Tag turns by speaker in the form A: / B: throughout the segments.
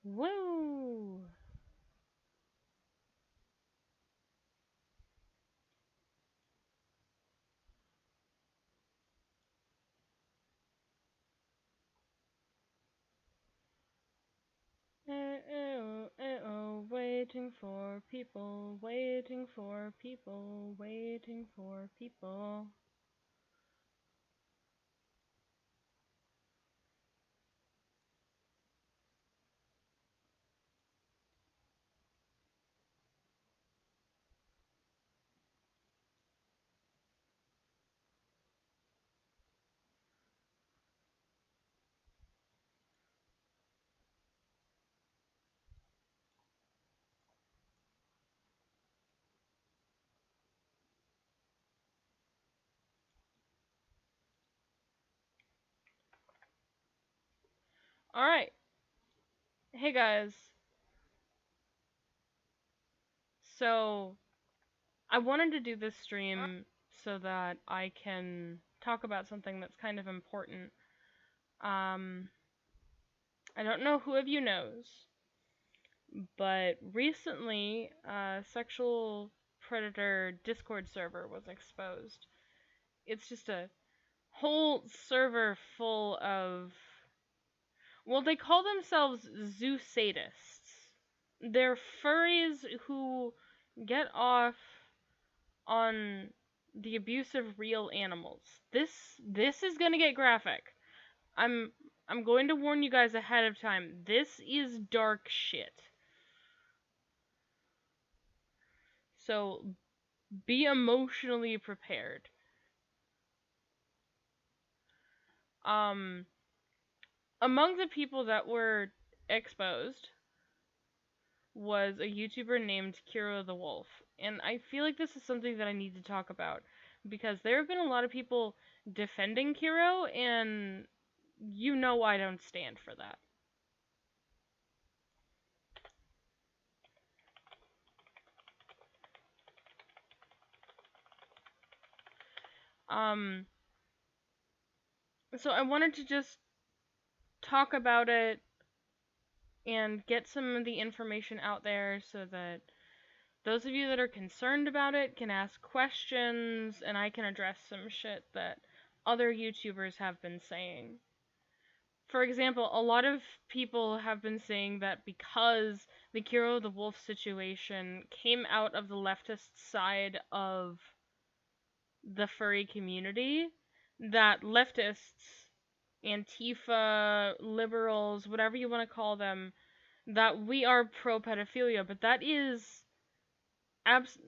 A: Woo! Waiting for people, waiting for people, waiting for people. Alright, hey guys. So, I wanted to do this stream so that I can talk about something that's kind of important. Um, I don't know who of you knows, but recently, a sexual predator Discord server was exposed. It's just a whole server full of, well, they call themselves zoo sadists. They're furries who get off on the abuse of real animals. This is gonna get graphic. I'm I'm going to warn you guys ahead of time. This is dark shit. So be emotionally prepared. Um Among the people that were exposed was a YouTuber named Kero the Wolf. And I feel like this is something that I need to talk about because there have been a lot of people defending Kero, and you know I don't stand for that. Um, so I wanted to just talk about it and get some of the information out there so that those of you that are concerned about it can ask questions and I can address some shit that other YouTubers have been saying. For example, a lot of people have been saying that because the Kero the Wolf situation came out of the leftist side of the furry community, that leftists, Antifa, liberals, whatever you want to call them, that we are pro pedophilia, but abs-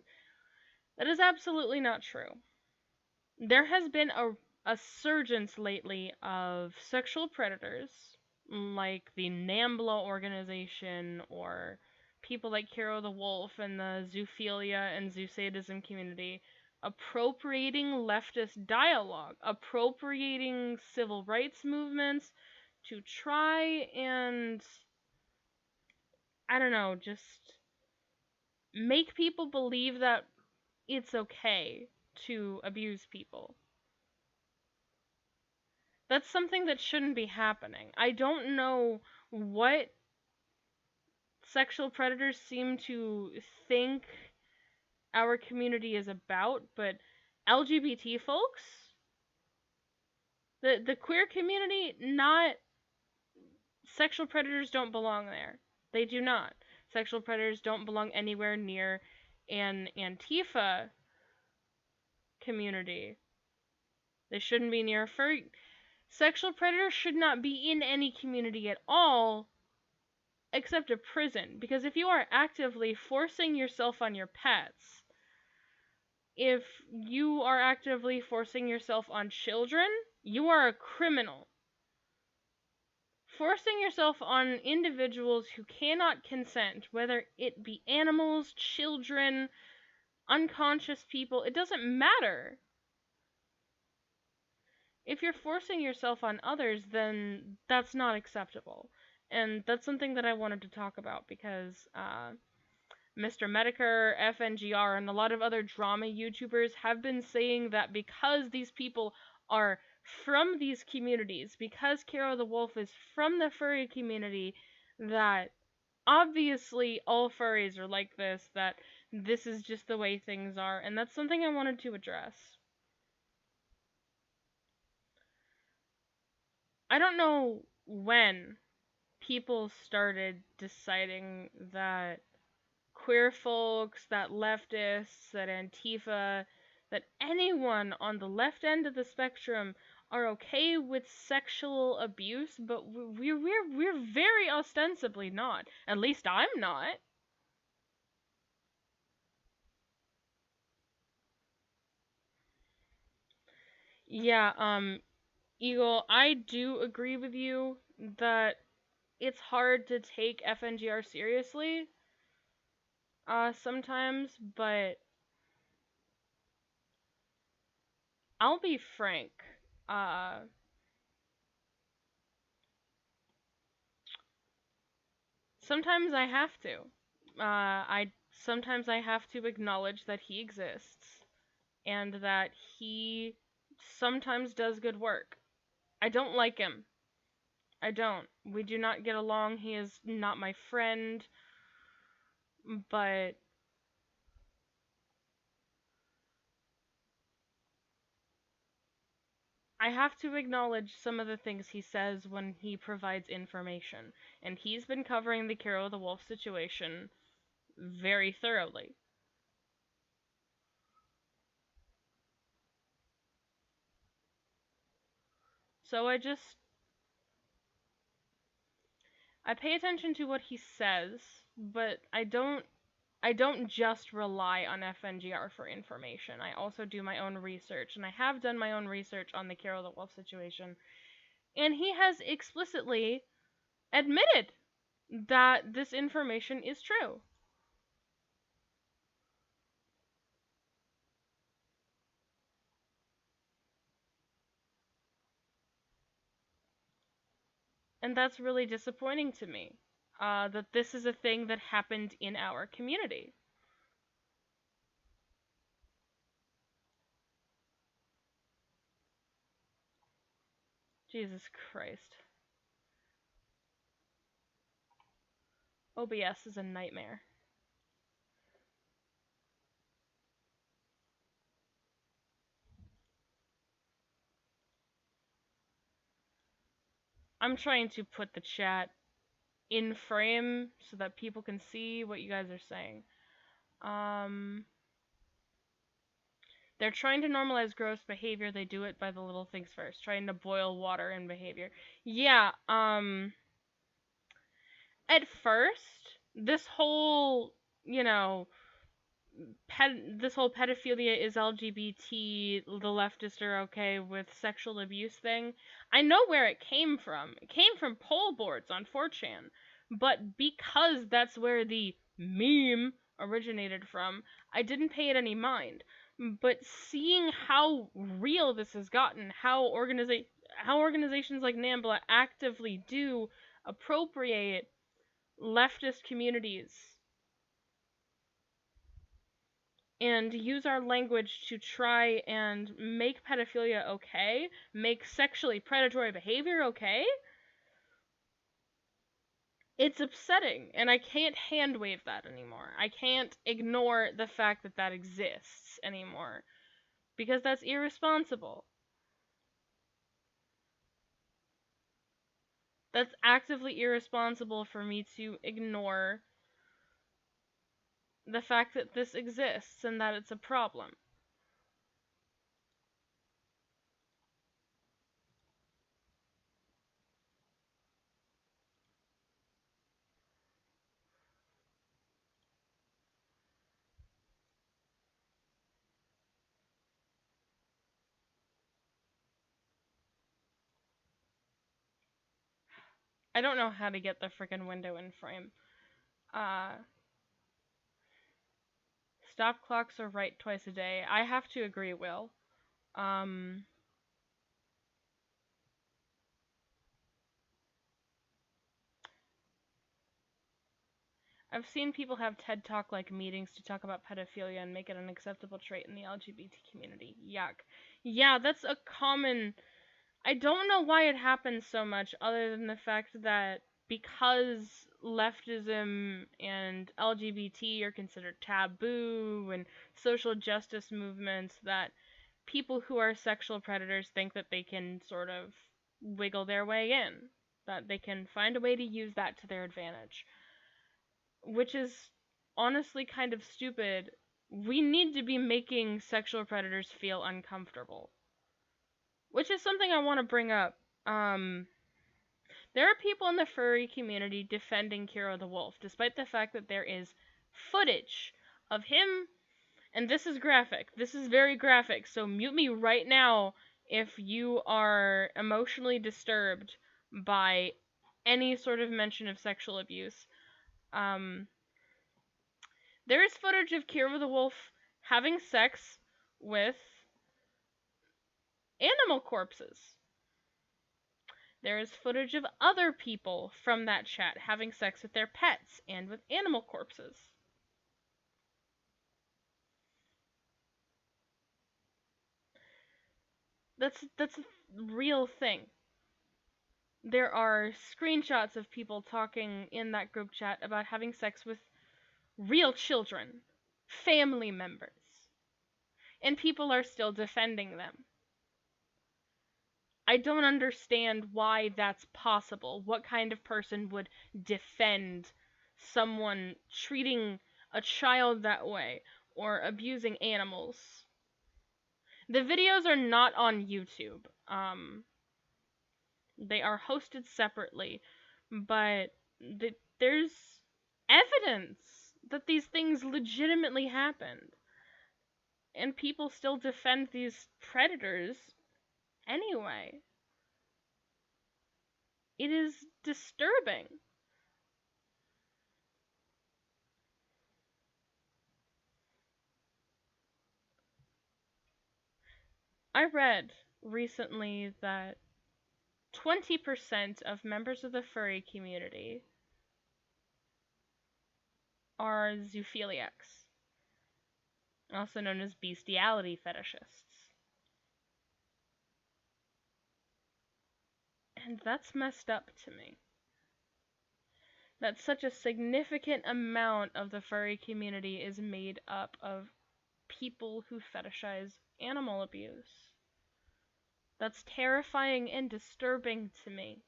A: that is absolutely not true. There has been a surgence lately of sexual predators, like the NAMBLA organization, or people like Kero the Wolf and the zoophilia and zoosadism community, appropriating leftist dialogue, appropriating civil rights movements to try and, I don't know, just make people believe that it's okay to abuse people. That's something that shouldn't be happening. I don't know what sexual predators seem to think our community is about, but LGBT folks, the queer community, not sexual predators don't belong there. They do not. Sexual predators don't belong anywhere near an Antifa community. They shouldn't be near a furry. Sexual predators should not be in any community at all except a prison. Because if you are actively forcing yourself on your pets, if you are actively forcing yourself on children, you are a criminal. Forcing yourself on individuals who cannot consent, whether it be animals, children, unconscious people, it doesn't matter. If you're forcing yourself on others, then that's not acceptable. And that's something that I wanted to talk about because Mr. Medicare, FNGR, and a lot of other drama YouTubers have been saying that because these people are from these communities, because Kero the Wolf is from the furry community, that obviously all furries are like this, that this is just the way things are, and that's something I wanted to address. I don't know when people started deciding that queer folks, that leftists, that Antifa, that anyone on the left end of the spectrum are okay with sexual abuse, but we're very ostensibly not. At least I'm not. Yeah, Eagle, I do agree with you that it's hard to take FNGR seriously, sometimes, but I'll be frank. Uh, Sometimes I have to. I sometimes I have to acknowledge that he exists and that he sometimes does good work. I don't like him. I don't. We do not get along. He is not my friend, but I have to acknowledge some of the things he says when he provides information. And he's been covering the Kero the Wolf situation very thoroughly. So I pay attention to what he says, but I don't just rely on FNGR for information. I also do my own research, and I have done my own research on the Carol the Wolf situation. And he has explicitly admitted that this information is true. And that's really disappointing to me. That this is a thing that happened in our community. Jesus Christ. OBS is a nightmare. I'm trying to put the chat in frame so that people can see what you guys are saying. Um, they're trying to normalize gross behavior. They do it by the little things first, trying to boil water in behavior. Yeah, at first, this whole, you know, this whole pedophilia is LGBT, the leftists are okay with sexual abuse thing. I know where it came from. It came from poll boards on 4chan. But because that's where the meme originated from, I didn't pay it any mind. But seeing how real this has gotten, how organizations like NAMBLA actively do appropriate leftist communities and use our language to try and make pedophilia okay, make sexually predatory behavior okay, it's upsetting, and I can't hand wave that anymore. I can't ignore the fact that that exists anymore, because that's irresponsible. That's actively irresponsible for me to ignore the fact that this exists and that it's a problem. I don't know how to get the freaking window in frame. Uh, Stop clocks are right twice a day. I have to agree, Will. Um, I've seen people have TED Talk like meetings to talk about pedophilia and make it an acceptable trait in the LGBT community. Yuck. Yeah, that's a common. I don't know why it happens so much, other than the fact that because leftism and LGBT are considered taboo, and social justice movements, that people who are sexual predators think that they can sort of wiggle their way in, that they can find a way to use that to their advantage, which is honestly kind of stupid. We need to be making sexual predators feel uncomfortable, which is something I want to bring up. Um, there are people in the furry community defending Kero the wolf, despite the fact that there is footage of him, and this is graphic. This is very graphic, so mute me right now if you are emotionally disturbed by any sort of mention of sexual abuse. Um, there is footage of Kero the wolf having sex with animal corpses. There is footage of other people from that chat having sex with their pets and with animal corpses. That's a real thing. There are screenshots of people talking in that group chat about having sex with real children, family members, and people are still defending them. I don't understand why that's possible. What kind of person would defend someone treating a child that way or abusing animals? The videos are not on YouTube. They are hosted separately, but there's evidence that these things legitimately happened, and people still defend these predators anyway. It is disturbing. I read recently that 20% of members of the furry community are zoophiliacs, also known as bestiality fetishists. And that's messed up to me. That such a significant amount of the furry community is made up of people who fetishize animal abuse. That's terrifying and disturbing to me.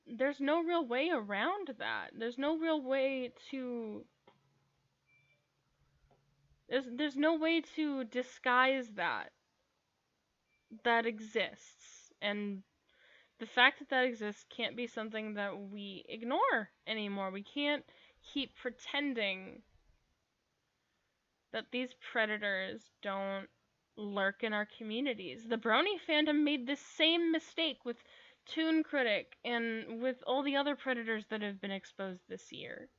A: There's no real way around that. There's no real way to there's no way to disguise that exists. And the fact that that exists can't be something that we ignore anymore. We can't keep pretending that these predators don't lurk in our communities. The Brony fandom made this same mistake with Toon Critic and with all the other predators that have been exposed this year.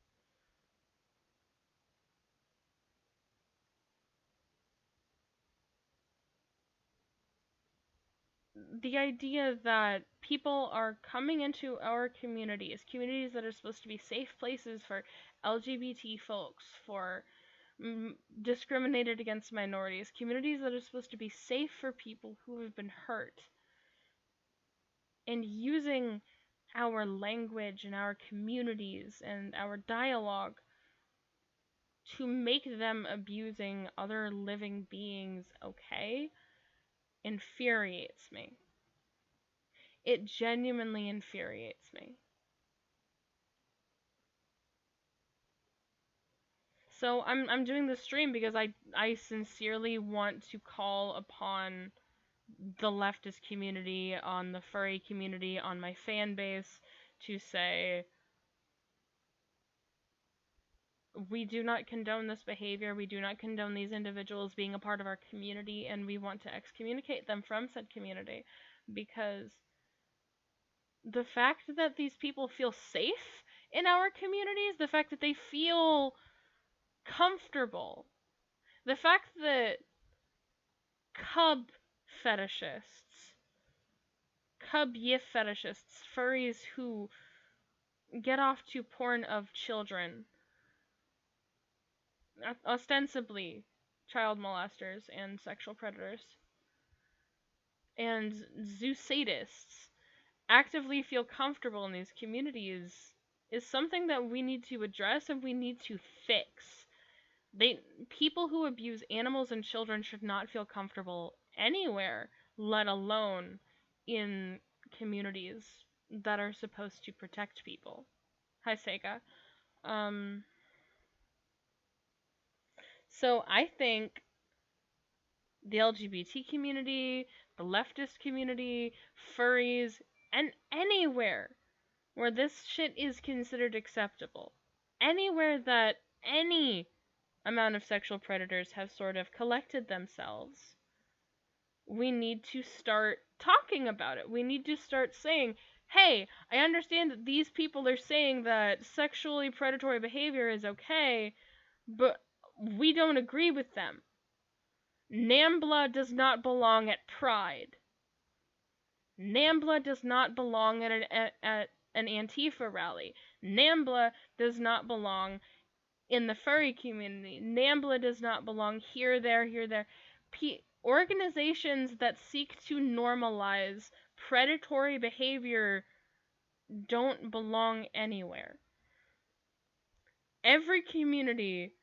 A: The idea that people are coming into our communities, communities that are supposed to be safe places for LGBT folks, for discriminated against minorities, communities that are supposed to be safe for people who have been hurt, and using our language and our communities and our dialogue to make them abusing other living beings okay infuriates me. It genuinely infuriates me. So I'm doing this stream because I sincerely want to call upon the leftist community, on the furry community, on my fan base, to say, we do not condone this behavior, we do not condone these individuals being a part of our community, and we want to excommunicate them from said community. Because the fact that these people feel safe in our communities, the fact that they feel comfortable, the fact that cub fetishists, cub yif fetishists, furries who get off to porn of children, ostensibly child molesters and sexual predators, and zoo sadists actively feel comfortable in these communities is something that we need to address and we need to fix. They People who abuse animals and children should not feel comfortable anywhere, let alone in communities that are supposed to protect people. Hi, Sega. Um, so I think the LGBT community, the leftist community, furries, and anywhere where this shit is considered acceptable, anywhere that any amount of sexual predators have sort of collected themselves, we need to start talking about it. We need to start saying, hey, I understand that these people are saying that sexually predatory behavior is okay, but we don't agree with them. Nambla does not belong at Pride. Nambla does not belong at an Antifa rally. Nambla does not belong in the furry community. Nambla does not belong here, there, here, there. Organizations that seek to normalize predatory behavior don't belong anywhere. Every community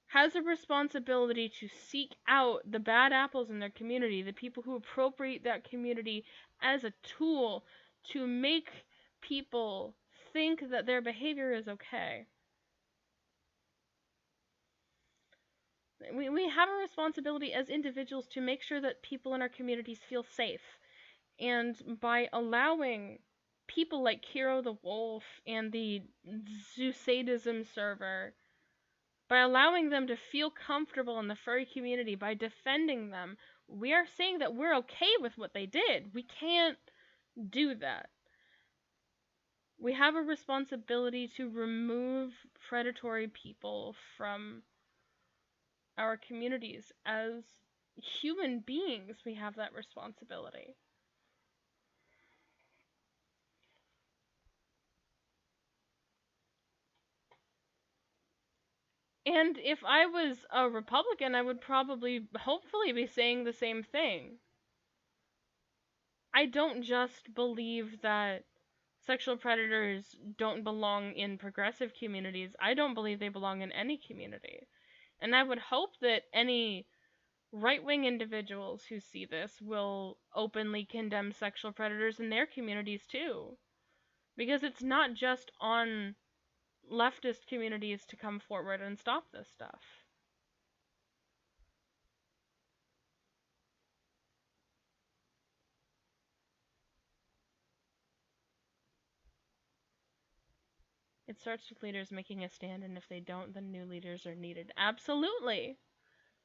A: has a responsibility to seek out the bad apples in their community, the people who appropriate that community as a tool to make people think that their behavior is okay. We have a responsibility as individuals to make sure that people in our communities feel safe. And by allowing people like Kero the Wolf and the Zoosadism server, by allowing them to feel comfortable in the furry community, by defending them, we are saying that we're okay with what they did. We can't do that. We have a responsibility to remove predatory people from our communities. As human beings, we have that responsibility. And if I was a Republican, I would probably, hopefully, be saying the same thing. I don't just believe that sexual predators don't belong in progressive communities. I don't believe they belong in any community. And I would hope that any right-wing individuals who see this will openly condemn sexual predators in their communities too. Because it's not just on leftist communities to come forward and stop this stuff. It starts with leaders making a stand, and if they don't, then new leaders are needed. Absolutely.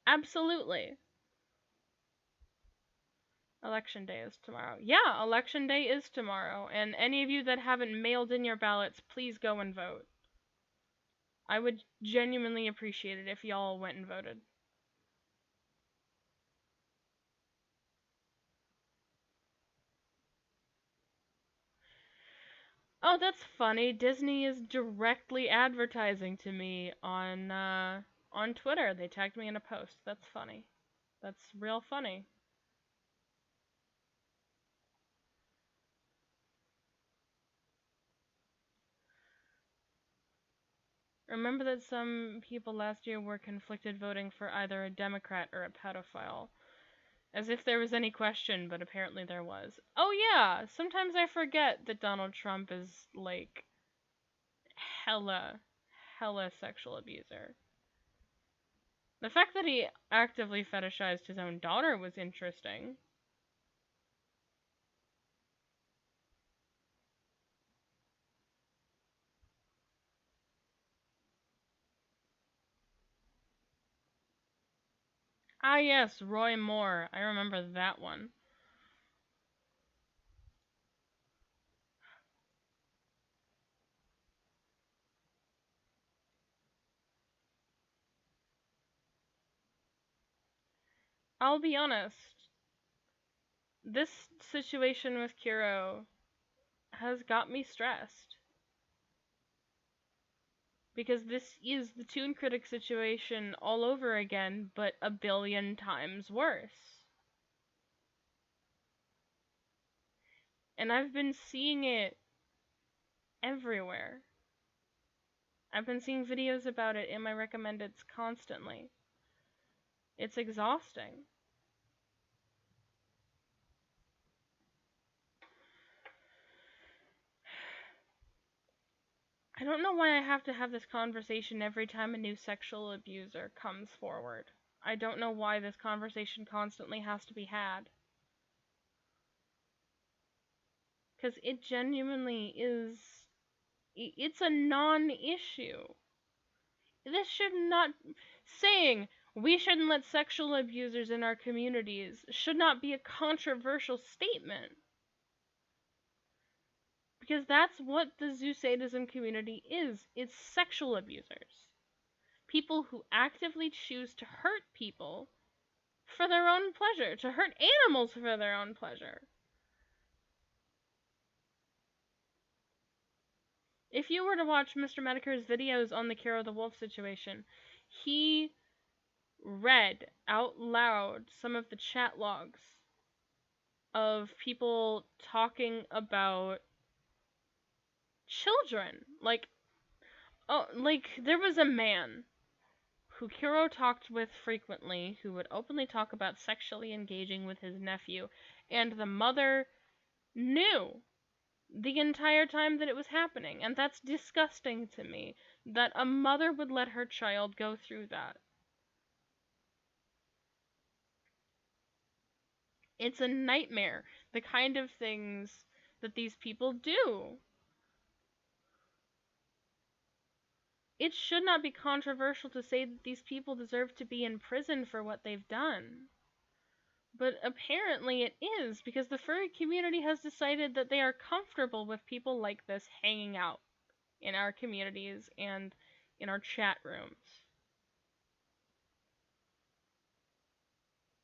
A: Absolutely. Election day is tomorrow. Yeah, election day is tomorrow. And any of you that haven't mailed in your ballots, please go and vote. I would genuinely appreciate it if y'all went and voted. Oh, that's funny. Disney is directly advertising to me on Twitter. They tagged me in a post. That's funny. That's real funny. Remember that some people last year were conflicted voting for either a Democrat or a pedophile. As if there was any question, but apparently there was. Oh yeah, sometimes I forget that Donald Trump is, like, hella, hella sexual abuser. The fact that he actively fetishized his own daughter was interesting. Ah yes, Roy Moore. I remember that one. I'll be honest. This situation with Kero has got me stressed. Because this is the Toon Critic situation all over again, but a billion times worse. And I've been seeing it everywhere. I've been seeing videos about it in my recommendeds constantly. It's exhausting. I don't know why I have to have this conversation every time a new sexual abuser comes forward. I don't know why this conversation constantly has to be had. Because it genuinely is. It's a non issue. This should not. Saying we shouldn't let sexual abusers in our communities should not be a controversial statement. Because that's what the zoo sadism community is. It's sexual abusers. People who actively choose to hurt people for their own pleasure, to hurt animals for their own pleasure. If you were to watch Mr. Medicare's videos on the Kero the Wolf situation, he read out loud some of the chat logs of people talking about children. Like there was a man who Kero talked with frequently who would openly talk about sexually engaging with his nephew, and the mother knew the entire time that it was happening, and that's disgusting to me, that a mother would let her child go through that. It's a nightmare, the kind of things that these people do. It should not be controversial to say that these people deserve to be in prison for what they've done. But apparently it is, because the furry community has decided that they are comfortable with people like this hanging out in our communities and in our chat rooms.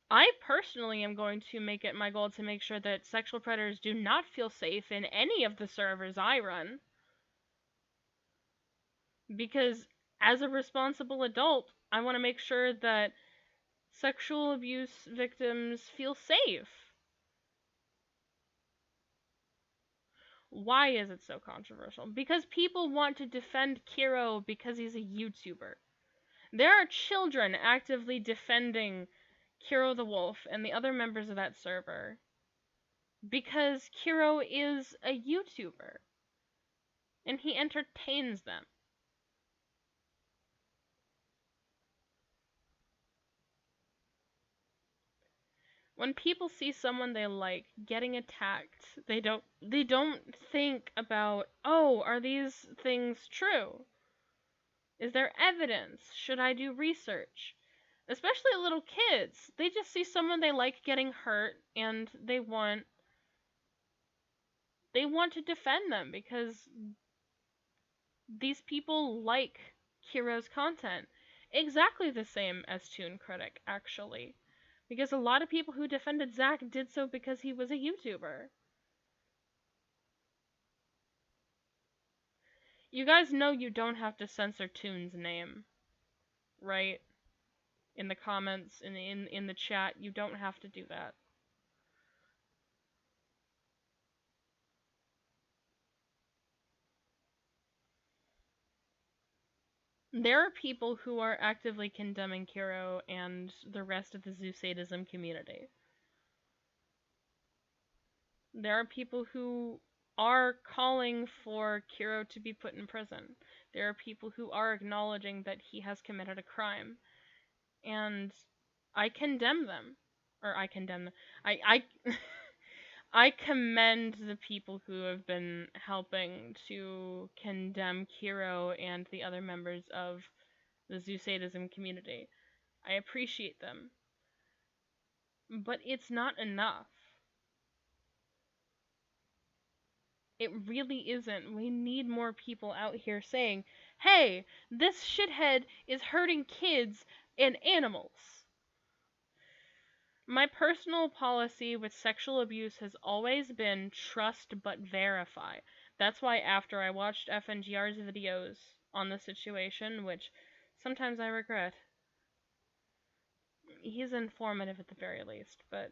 A: I personally am going to make it my goal to make sure that sexual predators do not feel safe in any of the servers I run. Because as a responsible adult, I want to make sure that sexual abuse victims feel safe. Why is it so controversial? Because people want to defend Kero because he's a YouTuber. There are children actively defending Kero the Wolf and the other members of that server because Kero is a YouTuber and he entertains them. When people see someone they like getting attacked, they don't think about, "Oh, are these things true? Is there evidence? Should I do research?" Especially little kids. They just see someone they like getting hurt and they want to defend them because these people like Kero's content. Exactly the same as Toon Critic, actually. Because a lot of people who defended Zack did so because he was a YouTuber. You guys know you don't have to censor Toon's name, right? In the comments, in the chat, you don't have to do that. There are people who are actively condemning Kero and the rest of the zoo sadism community. There are people who are calling for Kero to be put in prison. There are people who are acknowledging that he has committed a crime. And I condemn them. Or I condemn them. I commend the people who have been helping to condemn Kero and the other members of the zoo sadism community. I appreciate them. But it's not enough. It really isn't. We need more people out here saying, "Hey, this shithead is hurting kids and animals." My personal policy with sexual abuse has always been trust but verify. That's why after I watched FNGR's videos on the situation, which sometimes I regret, he's informative at the very least, but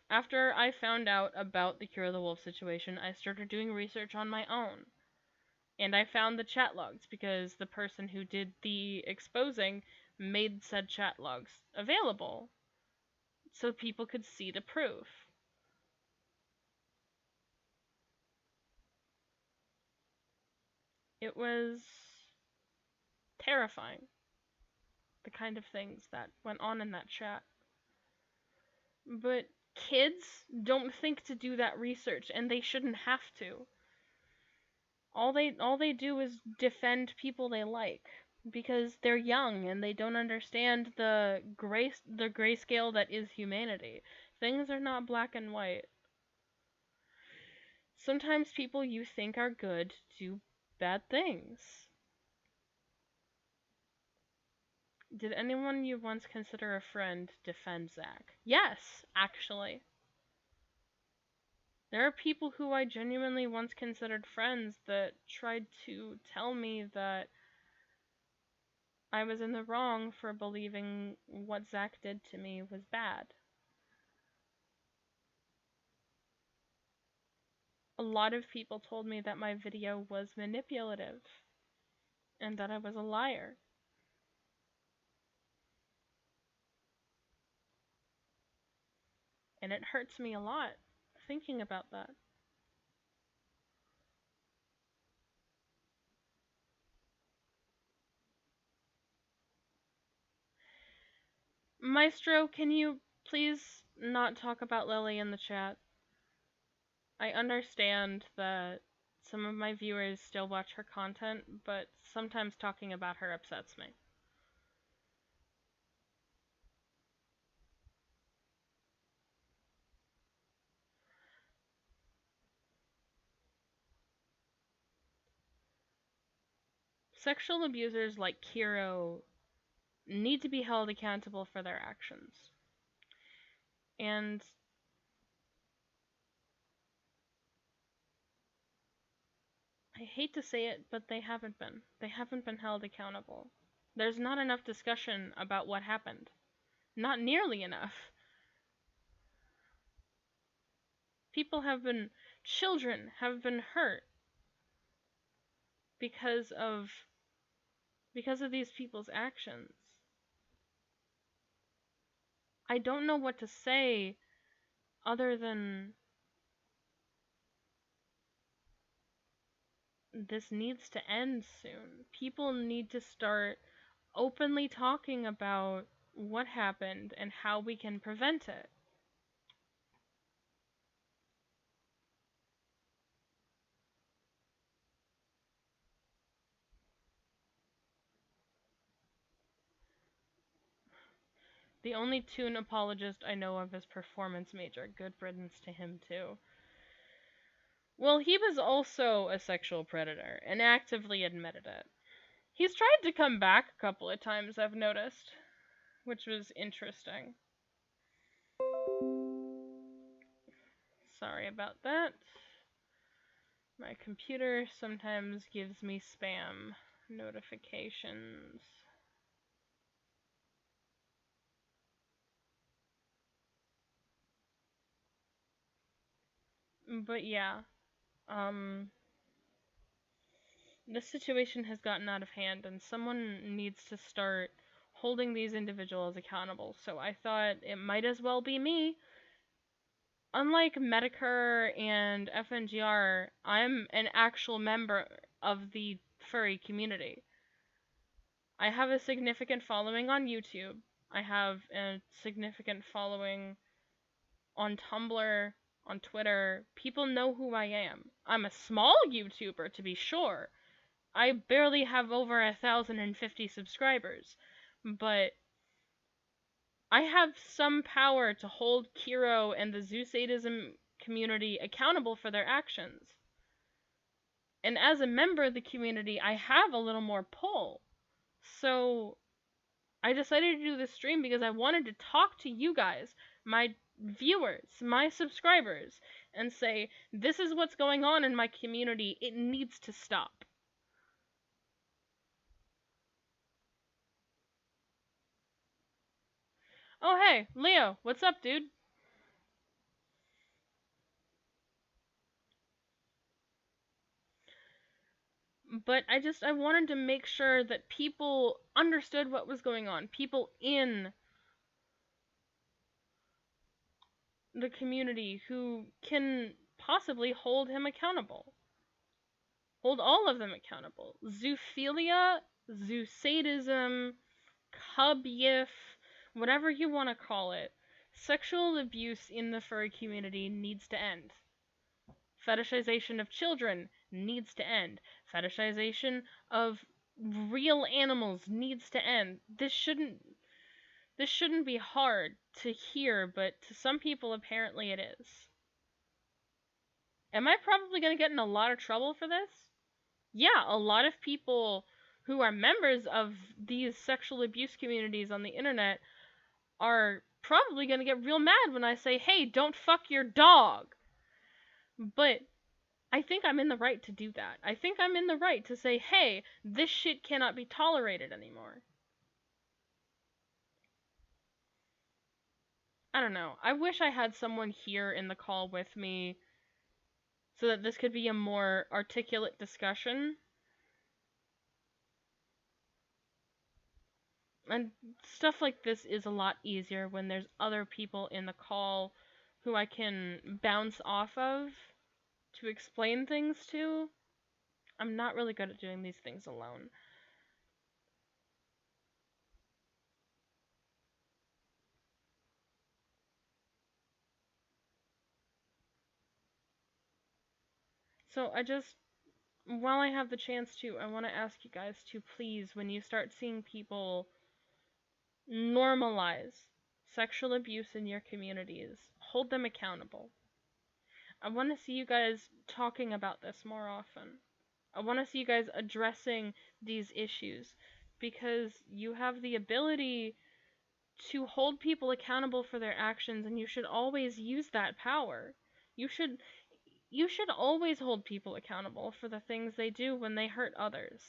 A: After I found out about the Kero the Wolf situation, I started doing research on my own. And I found the chat logs because the person who did the exposing made said chat logs available so people could see the proof. It was terrifying, the kind of things that went on in that chat. But kids don't think to do that research, and they shouldn't have to. All they do is defend people they like because they're young and they don't understand the grayscale that is humanity. Things are not black and white. Sometimes people you think are good do bad things. Did anyone you once consider a friend defend Zach? Yes, actually. There are people who I genuinely once considered friends that tried to tell me that I was in the wrong for believing what Zach did to me was bad. A lot of people told me that my video was manipulative and that I was a liar. And it hurts me a lot thinking about that. Maestro, can you please not talk about Lily in the chat? I understand that some of my viewers still watch her content, but sometimes talking about her upsets me. Sexual abusers like Kero need to be held accountable for their actions. And I hate to say it, but they haven't been. They haven't been held accountable. There's not enough discussion about what happened. Not nearly enough. Children have been hurt because of these people's actions. I don't know what to say other than this needs to end soon. People need to start openly talking about what happened and how we can prevent it. The only Toon apologist I know of is Performance Major. Good riddance to him, too. Well, he was also a sexual predator and actively admitted it. He's tried to come back a couple of times, I've noticed, which was interesting. Sorry about that. My computer sometimes gives me spam notifications. But yeah, this situation has gotten out of hand and someone needs to start holding these individuals accountable. So I thought it might as well be me. Unlike Medicare and FNGR, I'm an actual member of the furry community. I have a significant following on YouTube. I have a significant following on Tumblr, on Twitter. People know who I am. I'm a small YouTuber, to be sure. I barely have over 1,050 subscribers, but I have some power to hold Kero and the Zoosadism community accountable for their actions. And as a member of the community, I have a little more pull. So I decided to do this stream because I wanted to talk to you guys, my viewers, my subscribers, and say, this is what's going on in my community. It needs to stop. Oh, hey, Leo, what's up, dude? But I wanted to make sure that people understood what was going on. People in the community who can possibly hold him accountable. Hold all of them accountable. Zoophilia, zoosadism, cub-yif, whatever you want to call it. Sexual abuse in the furry community needs to end. Fetishization of children needs to end. Fetishization of real animals needs to end. This shouldn't be hard to hear, but to some people apparently it is. Am I probably going to get in a lot of trouble for this? Yeah, a lot of people who are members of these sexual abuse communities on the internet are probably going to get real mad when I say, hey, don't fuck your dog. But I think I'm in the right to do that. I think I'm in the right to say, hey, this shit cannot be tolerated anymore. I don't know. I wish I had someone here in the call with me so that this could be a more articulate discussion. And stuff like this is a lot easier when there's other people in the call who I can bounce off of to explain things to. I'm not really good at doing these things alone. So while I have the chance to, I want to ask you guys to please, when you start seeing people normalize sexual abuse in your communities, hold them accountable. I want to see you guys talking about this more often. I want to see you guys addressing these issues because you have the ability to hold people accountable for their actions, and you should always use that power. You should always hold people accountable for the things they do when they hurt others.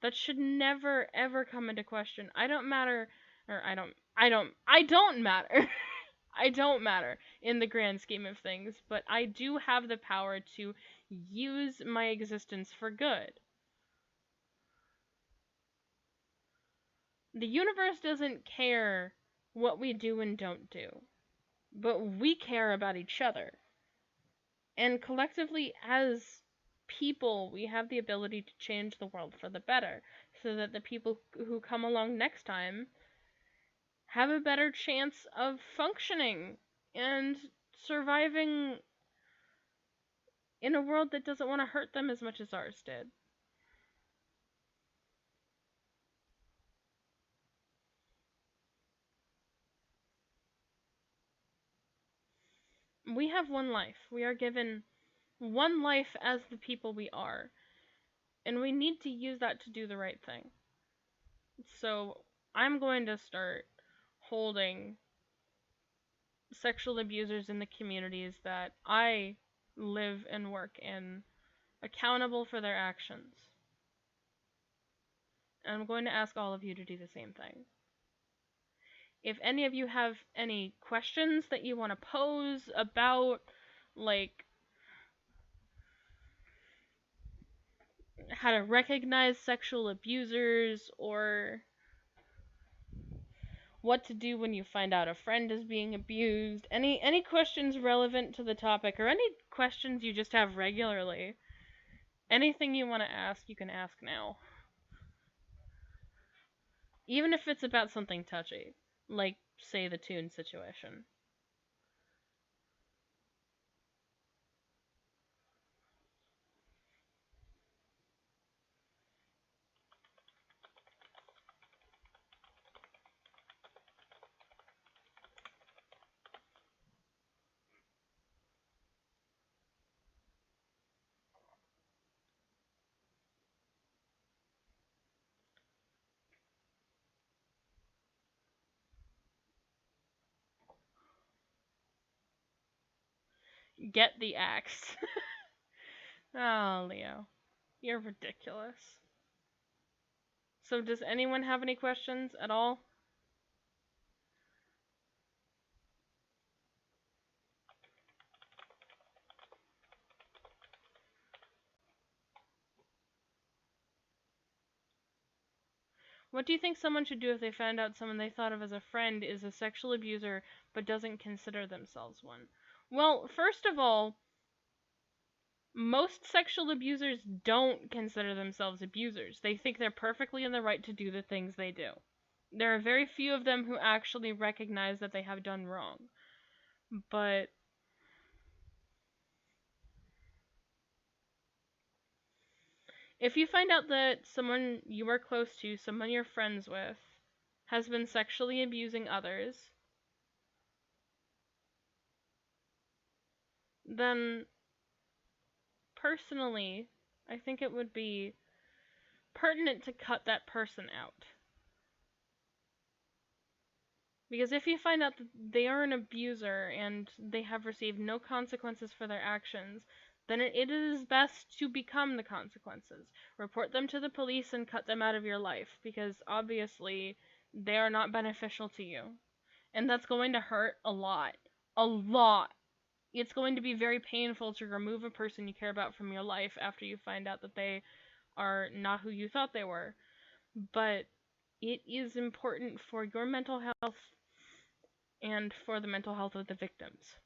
A: That should never ever come into question. I don't matter or I don't matter. I don't matter in the grand scheme of things, but I do have the power to use my existence for good. The universe doesn't care what we do and don't do, but we care about each other. And collectively, as people, we have the ability to change the world for the better, so that the people who come along next time have a better chance of functioning and surviving in a world that doesn't want to hurt them as much as ours did. We have one life. We are given one life as the people we are, and we need to use that to do the right thing. So I'm going to start holding sexual abusers in the communities that I live and work in accountable for their actions. And I'm going to ask all of you to do the same thing. If any of you have any questions that you want to pose about, like, how to recognize sexual abusers, or what to do when you find out a friend is being abused, any questions relevant to the topic, or any questions you just have regularly, anything you want to ask, you can ask now. Even if it's about something touchy, like, say, the tune situation. Get the axe. Oh, Leo. You're ridiculous. So does anyone have any questions at all? What do you think someone should do if they found out someone they thought of as a friend is a sexual abuser but doesn't consider themselves one? Well, first of all, most sexual abusers don't consider themselves abusers. They think they're perfectly in the right to do the things they do. There are very few of them who actually recognize that they have done wrong. But if you find out that someone you are close to, someone you're friends with, has been sexually abusing others, then personally, I think it would be pertinent to cut that person out. Because if you find out that they are an abuser and they have received no consequences for their actions, then it is best to become the consequences. Report them to the police and cut them out of your life, because obviously they are not beneficial to you. And that's going to hurt a lot. A lot. It's going to be very painful to remove a person you care about from your life after you find out that they are not who you thought they were. But it is important for your mental health and for the mental health of the victims.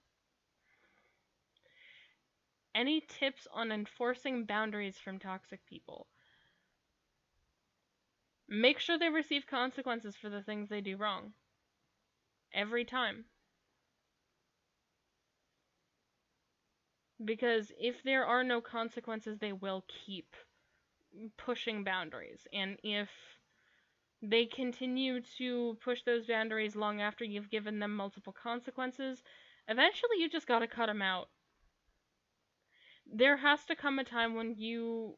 A: Any tips on enforcing boundaries from toxic people? Make sure they receive consequences for the things they do wrong. Every time. Because if there are no consequences, they will keep pushing boundaries. And if they continue to push those boundaries long after you've given them multiple consequences, eventually you just gotta cut them out. There has to come a time when you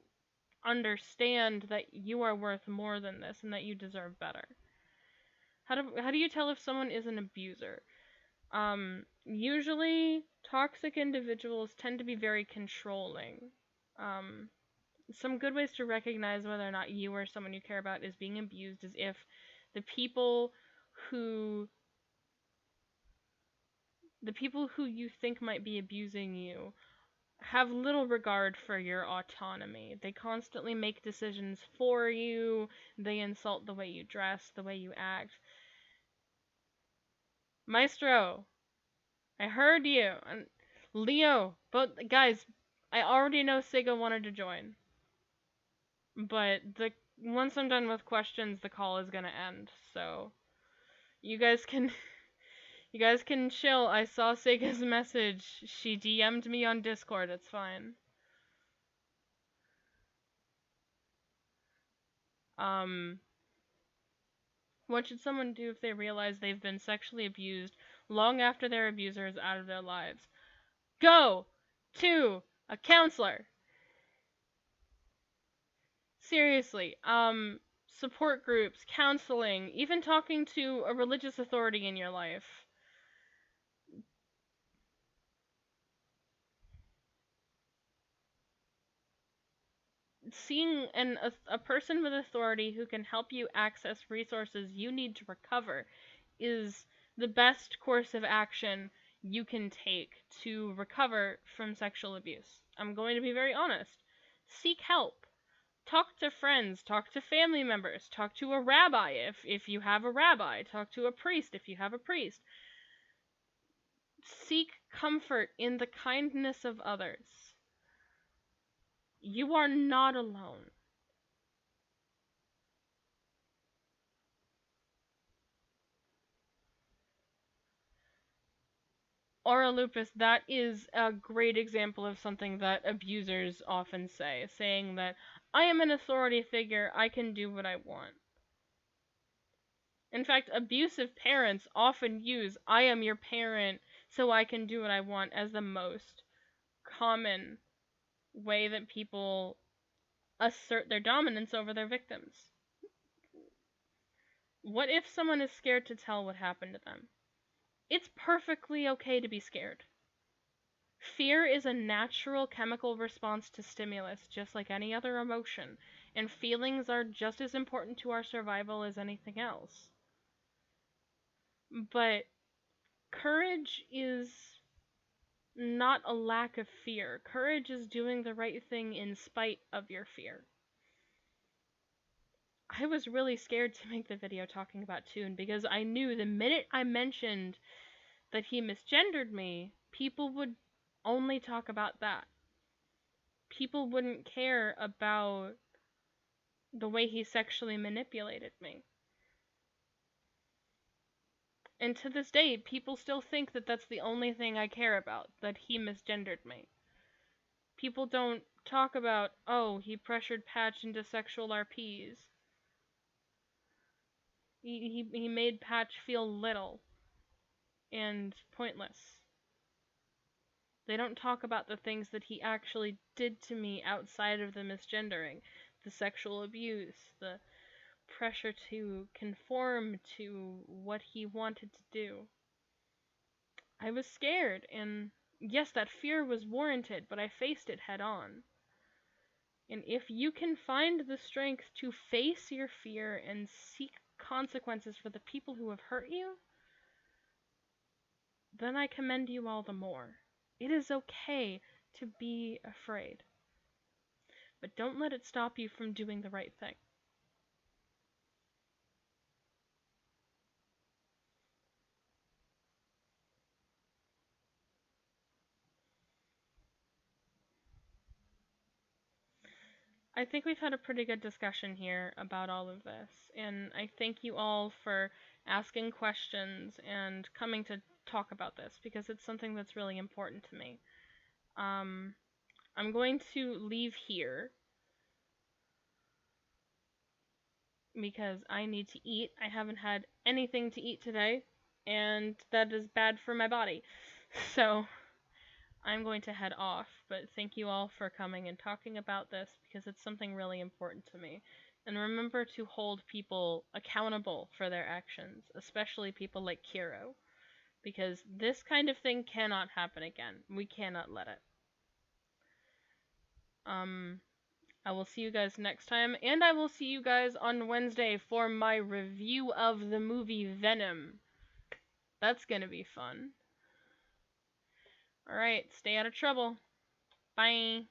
A: understand that you are worth more than this and that you deserve better. How do you tell if someone is an abuser? Usually toxic individuals tend to be very controlling. Some good ways to recognize whether or not you or someone you care about is being abused is if the people who you think might be abusing you have little regard for your autonomy. They constantly make decisions for you. They insult the way you dress, the way you act. Maestro, I heard you. And Leo, both guys, I already know Sega wanted to join. But once I'm done with questions, the call is gonna end. So you guys can chill. I saw Sega's message. She DM'd me on Discord. It's fine. What should someone do if they realize they've been sexually abused long after their abuser is out of their lives? Go to a counselor. Seriously, support groups, counseling, even talking to a religious authority in your life. Seeing a person with authority who can help you access resources you need to recover is the best course of action you can take to recover from sexual abuse. I'm going to be very honest. Seek help. Talk to friends, talk to family members, talk to a rabbi if you have a rabbi, talk to a priest if you have a priest. Seek comfort in the kindness of others. You are not alone. Aura Lupus, that is a great example of something that abusers often say, saying that I am an authority figure, I can do what I want. In fact, abusive parents often use I am your parent, so I can do what I want as the most common way that people assert their dominance over their victims. What if someone is scared to tell what happened to them? It's perfectly okay to be scared. Fear is a natural chemical response to stimulus, just like any other emotion, and feelings are just as important to our survival as anything else. But courage is not a lack of fear. Courage is doing the right thing in spite of your fear. I was really scared to make the video talking about Toon because I knew the minute I mentioned that he misgendered me, people would only talk about that. People wouldn't care about the way he sexually manipulated me. And to this day, people still think that that's the only thing I care about, that he misgendered me. People don't talk about, oh, he pressured Patch into sexual RPs. He made Patch feel little and pointless. They don't talk about the things that he actually did to me outside of the misgendering. The sexual abuse, the pressure to conform to what he wanted to do. I was scared, and yes, that fear was warranted, but I faced it head on. And if you can find the strength to face your fear and seek consequences for the people who have hurt you, then I commend you all the more. It is okay to be afraid, but don't let it stop you from doing the right thing. I think we've had a pretty good discussion here about all of this, and I thank you all for asking questions and coming to talk about this because it's something that's really important to me. I'm going to leave here because I need to eat. I haven't had anything to eat today, and that is bad for my body. So I'm going to head off, but thank you all for coming and talking about this because it's something really important to me. And remember to hold people accountable for their actions, especially people like Kero, because this kind of thing cannot happen again. We cannot let it. I will see you guys next time, and I will see you guys on Wednesday for my review of the movie Venom. That's gonna be fun. Alright, stay out of trouble. Bye.